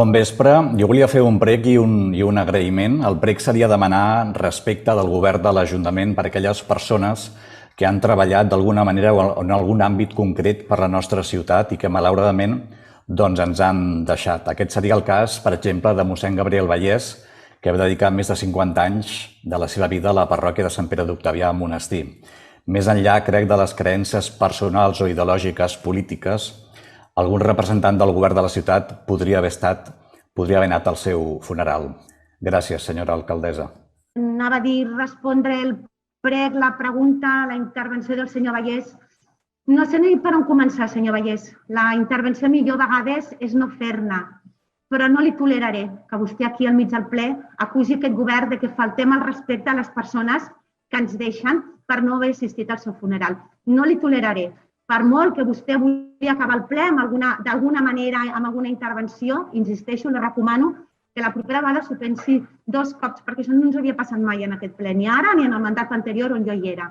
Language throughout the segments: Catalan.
Bon vespre. Jo volia fer un prec i un agraïment. El prec seria demanar respecte del govern de l'Ajuntament per a aquelles persones que han treballat d'alguna manera o en algun àmbit concret per la nostra ciutat i que malauradament ens han deixat. Aquest seria el cas, per exemple, de mossèn Gabriel Vallès, que va dedicar més de 50 anys de la seva vida a la parròquia de Sant Pere d'Octavià a Monestir. Més enllà, crec, de les creences personals o ideològiques polítiques, algun representant del govern de la ciutat podria haver anat al seu funeral. Gràcies, senyora alcaldessa. Anava a dir, respondre el prec, la pregunta, la intervenció del senyor Vallès. No sé ni per on començar, senyor Vallès. La intervenció millor a vegades és no fer-ne, però no li toleraré que vostè aquí al mig del ple acusi aquest govern de que faltem al respecte a les persones que ens deixen per no haver assistit al seu funeral. No li toleraré. Per molt que vostè vulgui acabar el ple d'alguna manera, amb alguna intervenció, insisteixo, li recomano que la propera vegada s'ho pensi 2 cops, perquè això no ens havia passat mai en aquest ple, ni ara ni en el mandat anterior on jo hi era.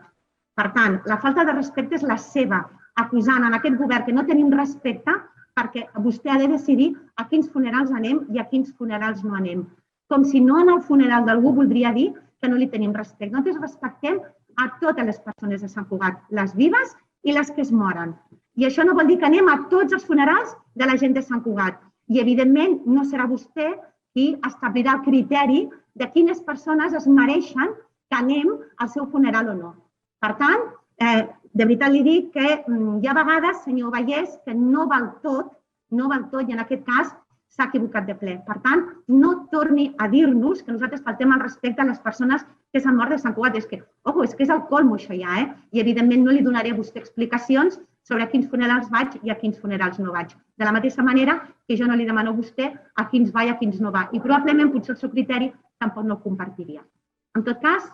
Per tant, la falta de respecte és la seva, acusant en aquest govern que no tenim respecte perquè vostè ha de decidir a quins funerals anem i a quins funerals no anem. Com si no en el funeral d'algú voldria dir que no li tenim respecte. Nosaltres respectem a totes les persones de Sant Cugat, les vives i les que es moren. I això no vol dir que anem a tots els funerals de la gent de Sant Cugat. I, evidentment, no serà vostè qui establirà el criteri de quines persones es mereixen que anem al seu funeral o no. Per tant, de veritat li dic que hi ha vegades, senyor Vallès, que no val tot, i en aquest cas s'ha equivocat de ple. Per tant, no torni a dir-nos que nosaltres faltem al respecte a les persones que s'han mort de Sant Cugat. És que és el colmo això ja, I evidentment no li donaré a vostè explicacions sobre a quins funerals vaig i a quins funerals no vaig. De la mateixa manera que jo no li demano a vostè a quins va i a quins no va. I probablement potser el seu criteri tampoc no el compartiria. En tot cas,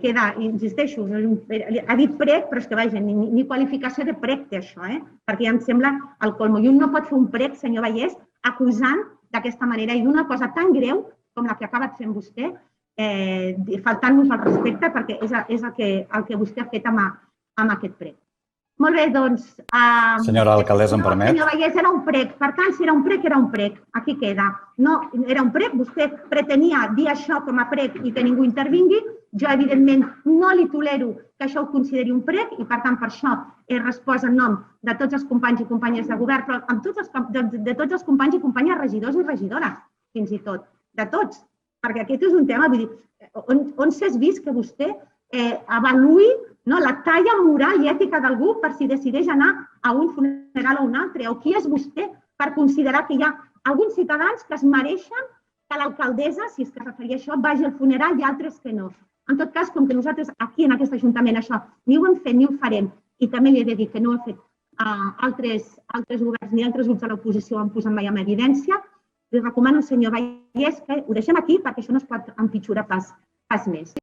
queda, insisteixo, ha dit prec, però és que vaja, ni qualificació de prec té això, perquè ja em sembla el colmo. I un no pot fer un prec, senyor Vallès, acusant d'aquesta manera i d'una cosa tan greu com la que ha acabat fent vostè, faltant-nos al respecte, perquè és el que vostè ha fet amb aquest prec. Molt bé, doncs... Senyora alcaldessa, em permet? Senyor Vallès, era un prec. Per tant, si era un prec, era un prec. Aquí queda. No, era un prec. Vostè pretenia dir això com a prec i que ningú intervingui. Jo, evidentment, no li tolero que això ho consideri un prec i, per tant, per això he respost en nom de tots els companys i companyes de govern, però de tots els companys i companyes regidors i regidores, fins i tot. De tots. Perquè aquest és un tema, vull dir, on s'ha vist que vostè avaluï la talla moral i ètica d'algú per si decideix anar a un funeral o un altre, o qui és vostè per considerar que hi ha alguns ciutadans que es mereixen que l'alcaldessa, si és que es referia a això, vagi al funeral i altres que no. En tot cas, com que nosaltres aquí en aquest Ajuntament això ni ho hem fet ni ho farem, i també li he de dir que no ho ha fet altres governs ni altres grups de l'oposició ho han posat mai en evidència, li recomano, senyor Vallès, que ho deixem aquí perquè això no es pot empitjorar pas més.